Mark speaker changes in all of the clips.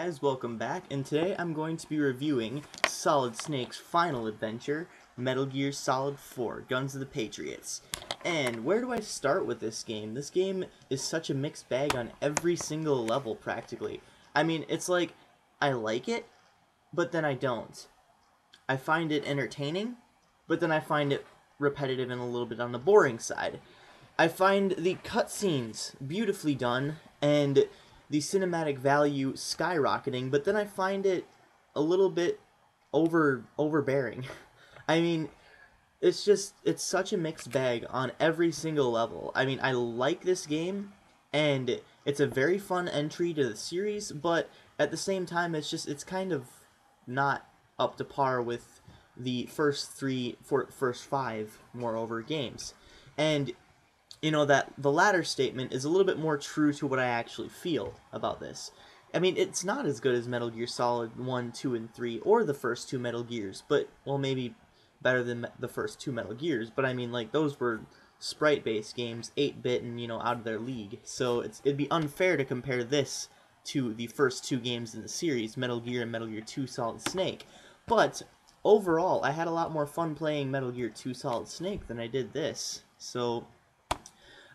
Speaker 1: guys, welcome back, and today I'm going to be reviewing Solid Snake's final adventure, Metal Gear Solid 4, Guns of the Patriots. And where do I start with this game? This game is such a mixed bag on every single level, practically. I mean, it's like, I like it, but then I don't. I find it entertaining, but then I find it repetitive and a little bit on the boring side. I find the cutscenes beautifully done, and the cinematic value skyrocketing, but then I find it a little bit overbearing. I mean, it's such a mixed bag on every single level. I mean, I like this game, and it's a very fun entry to the series, but at the same time, it's kind of not up to par with the first five, moreover, games. And you know, that the latter statement is a little bit more true to what I actually feel about this. I mean, it's not as good as Metal Gear Solid 1, 2, and 3, or the first two Metal Gears, but, well, maybe better than the first two Metal Gears, but I mean, like, those were sprite-based games, 8-bit and, you know, out of their league, so it'd be unfair to compare this to the first two games in the series, Metal Gear and Metal Gear 2 Solid Snake. But, overall, I had a lot more fun playing Metal Gear 2 Solid Snake than I did this, so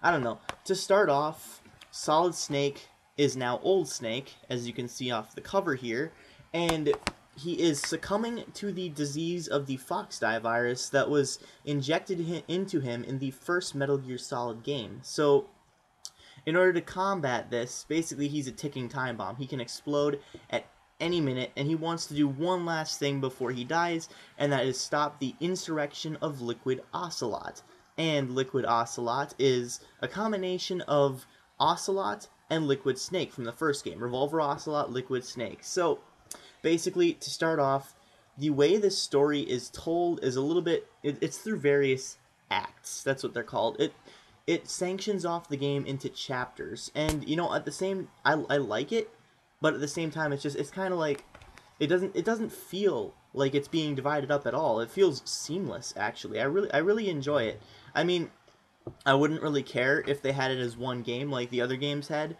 Speaker 1: I don't know. To start off, Solid Snake is now Old Snake, as you can see off the cover here, and he is succumbing to the disease of the Foxdie virus that was injected into him in the first Metal Gear Solid game. So, in order to combat this, basically he's a ticking time bomb. He can explode at any minute, and he wants to do one last thing before he dies, and that is stop the insurrection of Liquid Ocelot. And Liquid Ocelot is a combination of Ocelot and Liquid Snake from the first game. Revolver Ocelot, Liquid Snake. So, basically, to start off, the way this story is told is a little bit, it's through various acts. That's what they're called. It sanctions off the game into chapters. And, you know, at the same, I like it, but at the same time, it's kind of like, it doesn't feel like it's being divided up at all. It feels seamless, actually. I really enjoy it. I mean, I wouldn't really care if they had it as one game like the other games had,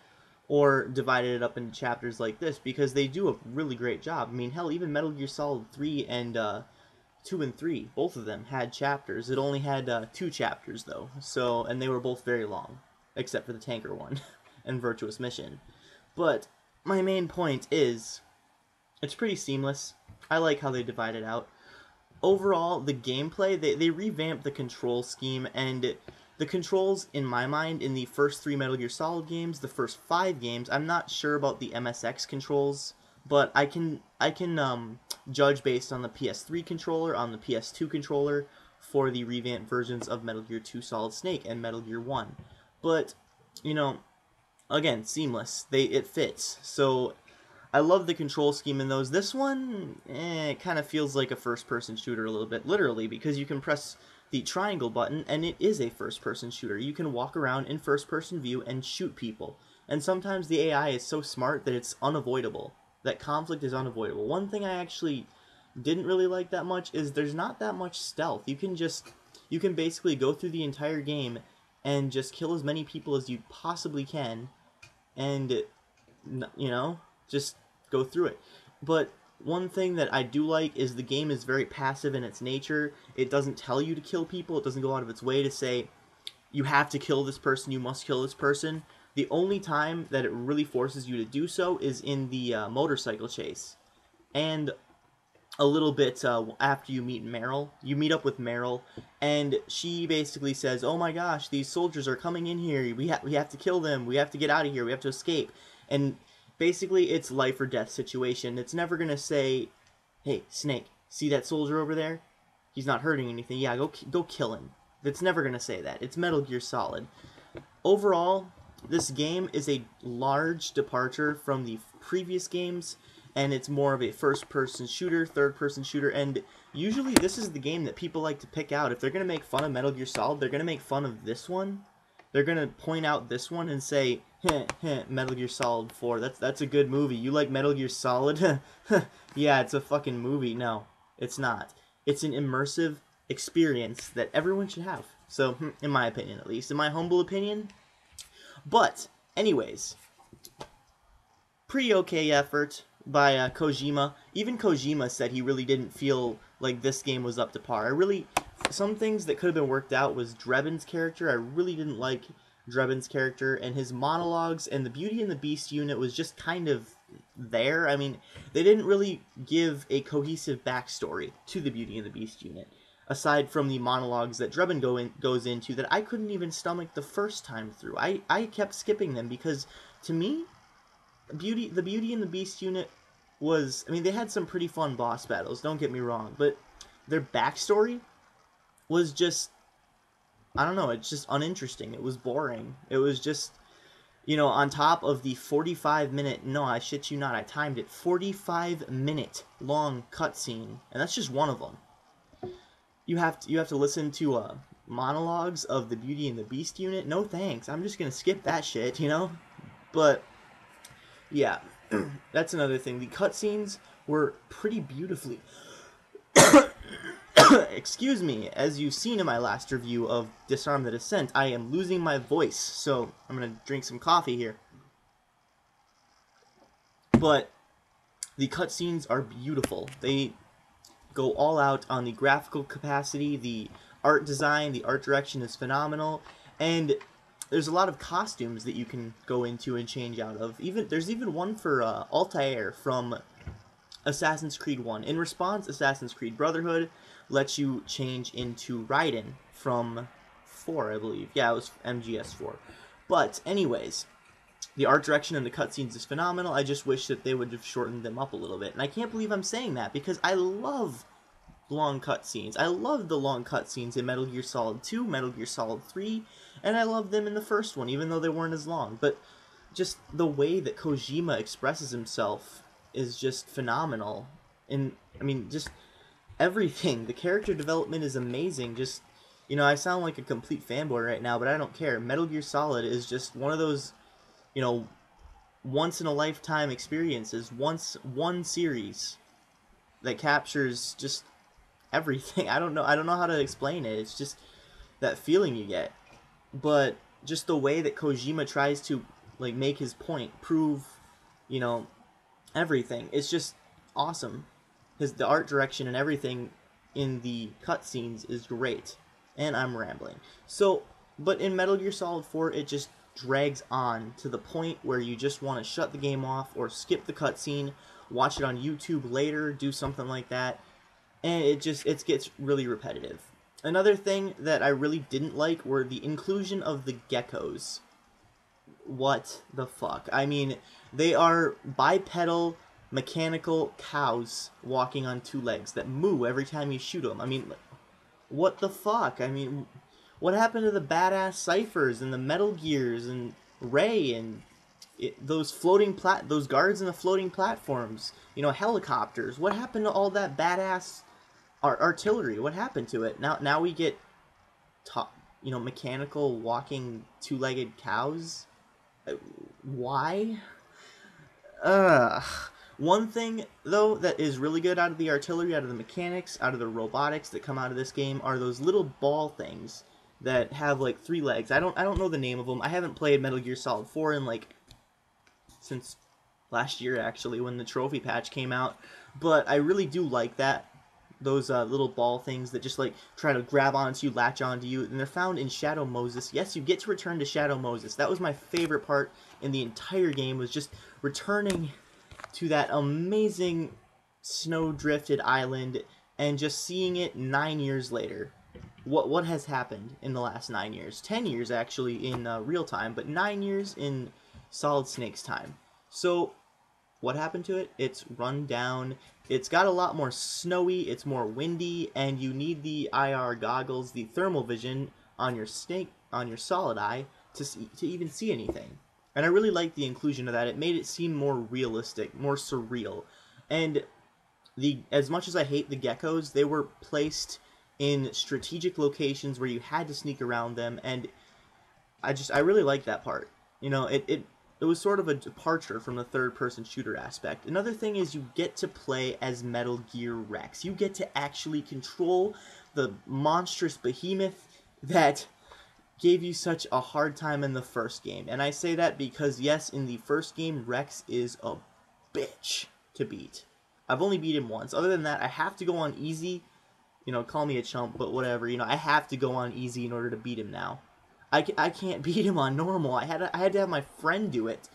Speaker 1: or divided it up into chapters like this, because they do a really great job. I mean, hell, even Metal Gear Solid 3 and 2 and 3, both of them had chapters. It only had 2 chapters, though, so, and they were both very long, except for the tanker one and Virtuous Mission. But my main point is, it's pretty seamless. I like how they divide it out. Overall, the gameplay, they revamped the control scheme, and the controls, in my mind, in the first 3 Metal Gear Solid games, the first 5 games, I'm not sure about the MSX controls, but I can judge based on the PS3 controller, on the PS2 controller, for the revamped versions of Metal Gear 2 Solid Snake and Metal Gear 1. But, you know, again, seamless. It fits. So I love the control scheme in those. This one, it kind of feels like a first-person shooter a little bit, literally, because you can press the triangle button, and it is a first-person shooter. You can walk around in first-person view and shoot people. And sometimes the AI is so smart that it's unavoidable. That conflict is unavoidable. One thing I actually didn't really like that much is there's not that much stealth. You can basically go through the entire game and just kill as many people as you possibly can, and, you know, just go through it. But one thing that I do like is the game is very passive in its nature. It doesn't tell you to kill people. It doesn't go out of its way to say, you have to kill this person, you must kill this person. The only time that it really forces you to do so is in the motorcycle chase. And a little bit after you meet Meryl. You meet up with Meryl, and she basically says, oh my gosh, these soldiers are coming in here. We have to kill them. We have to get out of here. We have to escape. And basically, it's life or death situation. It's never going to say, hey, Snake, see that soldier over there? He's not hurting anything. Yeah, go kill him. It's never going to say that. It's Metal Gear Solid. Overall, this game is a large departure from the previous games, and it's more of a first-person shooter, third-person shooter, and usually this is the game that people like to pick out. If they're going to make fun of Metal Gear Solid, they're going to make fun of this one. They're going to point out this one and say, Metal Gear Solid 4, that's a good movie. You like Metal Gear Solid? Yeah, it's a fucking movie. No, it's not. It's an immersive experience that everyone should have. So, in my opinion, at least. In my humble opinion. But, anyways, pretty okay effort. by Kojima. Even Kojima said he really didn't feel like this game was up to par. Some things that could have been worked out was Drebin's character. I really didn't like Drebin's character, and his monologues, and the Beauty and the Beast unit was just kind of there. I mean, they didn't really give a cohesive backstory to the Beauty and the Beast unit, aside from the monologues that Drebin goes into that I couldn't even stomach the first time through. I kept skipping them because, to me, the Beauty and the Beast unit was... I mean, they had some pretty fun boss battles, don't get me wrong, but their backstory was just... I don't know, it's just uninteresting. It was boring. It was just, you know, on top of the 45-minute... No, I shit you not, I timed it. 45-minute long cutscene, and that's just one of them. You have to listen to monologues of the Beauty and the Beast unit. No thanks. I'm just gonna skip that shit, you know? But yeah, that's another thing. The cutscenes were pretty beautifully... Excuse me, as you've seen in my last review of Disarm the Descent, I am losing my voice, so I'm gonna drink some coffee here. But the cutscenes are beautiful. They go all out on the graphical capacity, the art design, the art direction is phenomenal, and there's a lot of costumes that you can go into and change out of. There's even one for Altair from Assassin's Creed 1. In response, Assassin's Creed Brotherhood lets you change into Raiden from 4, I believe. Yeah, it was MGS 4. But anyways, the art direction and the cutscenes is phenomenal. I just wish that they would have shortened them up a little bit. And I can't believe I'm saying that, because I love long cutscenes. I love the long cutscenes in Metal Gear Solid 2, Metal Gear Solid 3, and I love them in the first one, even though they weren't as long. But just the way that Kojima expresses himself is just phenomenal. And, I mean, just everything. The character development is amazing. Just, you know, I sound like a complete fanboy right now, but I don't care. Metal Gear Solid is just one of those, you know, once-in-a-lifetime experiences. One series that captures just everything. I don't know how to explain it. It's just that feeling you get. But just the way that Kojima tries to, like, make his point, prove, you know, everything. It's just awesome. The art direction and everything in the cutscenes is great. And I'm rambling. So, but in Metal Gear Solid 4, it just drags on to the point where you just want to shut the game off or skip the cutscene, watch it on YouTube later, do something like that. And it gets really repetitive. Another thing that I really didn't like were the inclusion of the geckos. What the fuck? I mean, they are bipedal mechanical cows walking on two legs that moo every time you shoot them. I mean, what the fuck? I mean, what happened to the badass ciphers and the Metal Gears and Ray and those guards in the floating platforms? You know, helicopters. What happened to all that badass artillery? What happened to it? Now we get, you know, mechanical walking two-legged cows. Why? One thing, though, that is really good out of the artillery, out of the mechanics, out of the robotics that come out of this game are those little ball things that have, like, 3 legs. I don't know the name of them. I haven't played Metal Gear Solid 4 in, like, since last year, actually, when the trophy patch came out. But I really do like that. Those little ball things that just, like, try to grab onto you, latch onto you. And they're found in Shadow Moses. Yes, you get to return to Shadow Moses. That was my favorite part in the entire game, was just returning to that amazing snow-drifted island and just seeing it 9 years later. What has happened in the last 9 years? 10 years, actually, in real time, but 9 years in Solid Snake's time. So, what happened to it? It's run down. It's got a lot more snowy, it's more windy, and you need the IR goggles, the thermal vision on your Solid Eye to even see anything. And I really liked the inclusion of that. It made it seem more realistic, more surreal. And as much as I hate the geckos, they were placed in strategic locations where you had to sneak around them, and I really liked that part. You know, it was sort of a departure from the third-person shooter aspect. Another thing is you get to play as Metal Gear Rex. You get to actually control the monstrous behemoth that gave you such a hard time in the first game. And I say that because, yes, in the first game, Rex is a bitch to beat. I've only beat him once. Other than that, I have to go on easy. You know, call me a chump, but whatever. You know, I have to go on easy in order to beat him now. I can't beat him on normal. I had to have my friend do it.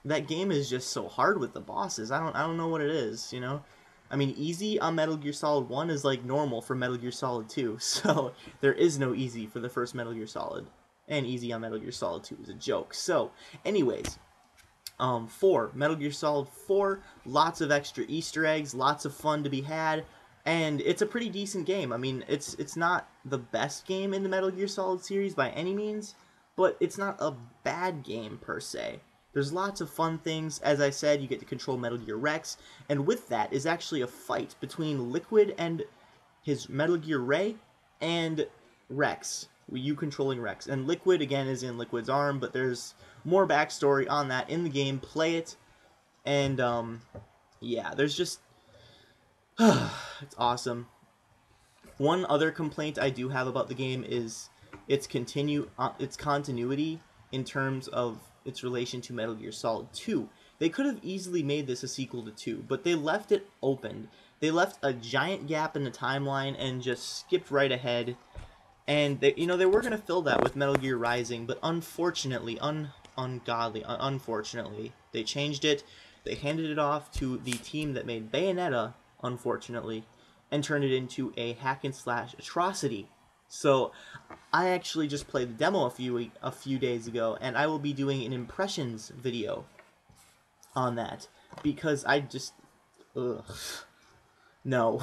Speaker 1: That game is just so hard with the bosses. I don't know what it is, you know? I mean, easy on Metal Gear Solid 1 is like normal for Metal Gear Solid 2. So, there is no easy for the first Metal Gear Solid. And easy on Metal Gear Solid 2 is a joke. So, anyways, 4. Metal Gear Solid 4, lots of extra Easter eggs, lots of fun to be had, and it's a pretty decent game. I mean, it's not the best game in the Metal Gear Solid series by any means, but it's not a bad game per se. There's lots of fun things. As I said, you get to control Metal Gear Rex, and with that is actually a fight between Liquid and his Metal Gear Ray and Rex. You controlling Rex. And Liquid, again, is in Liquid's arm, but there's more backstory on that in the game. Play it. And, yeah, there's just... it's awesome. One other complaint I do have about the game is its continuity in terms of its relation to Metal Gear Solid 2. They could have easily made this a sequel to 2, but they left it open. They left a giant gap in the timeline and just skipped right ahead. And they were going to fill that with Metal Gear Rising, but unfortunately, unfortunately, they changed it. They handed it off to the team that made Bayonetta, unfortunately, and turned it into a hack and slash atrocity. So, I actually just played the demo a few days ago, and I will be doing an impressions video on that, because I just, no.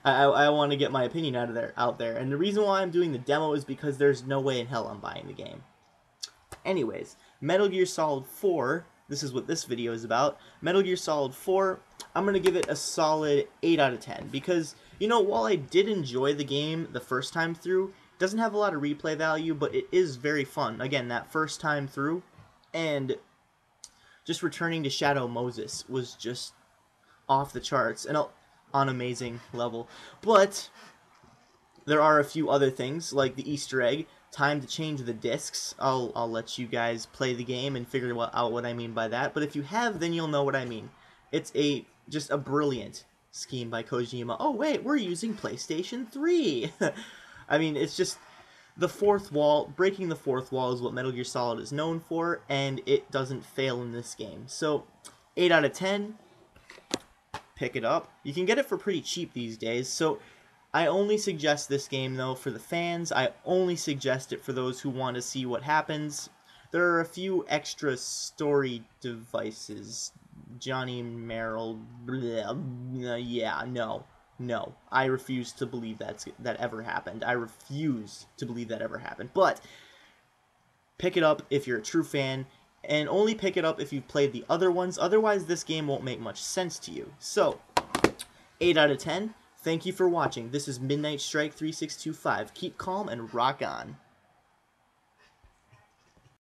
Speaker 1: I want to get my opinion out there. And the reason why I'm doing the demo is because there's no way in hell I'm buying the game. Anyways, Metal Gear Solid 4, this is what this video is about. Metal Gear Solid 4, I'm going to give it a solid 8 out of 10. Because, you know, while I did enjoy the game the first time through, it doesn't have a lot of replay value, but it is very fun. Again, that first time through. And just returning to Shadow Moses was just off the charts. And on amazing level. But there are a few other things, like the Easter egg, time to change the discs. I'll let you guys play the game and figure out what I mean by that. But if you have, then you'll know what I mean. It's just a brilliant scheme by Kojima. Oh wait, we're using PlayStation 3! I mean, it's just the fourth wall. Breaking the fourth wall is what Metal Gear Solid is known for, and it doesn't fail in this game. So, 8 out of 10. Pick it up. You can get it for pretty cheap these days, so I only suggest this game, though, for the fans. I only suggest it for those who want to see what happens. There are a few extra story devices. Johnny Merrill, yeah, no. I refuse to believe that ever happened. I refuse to believe that ever happened. But, pick it up if you're a true fan. And only pick it up if you've played the other ones. Otherwise, this game won't make much sense to you. So, 8 out of 10. Thank you for watching. This is Midnight Strike 3625. Keep calm and rock on.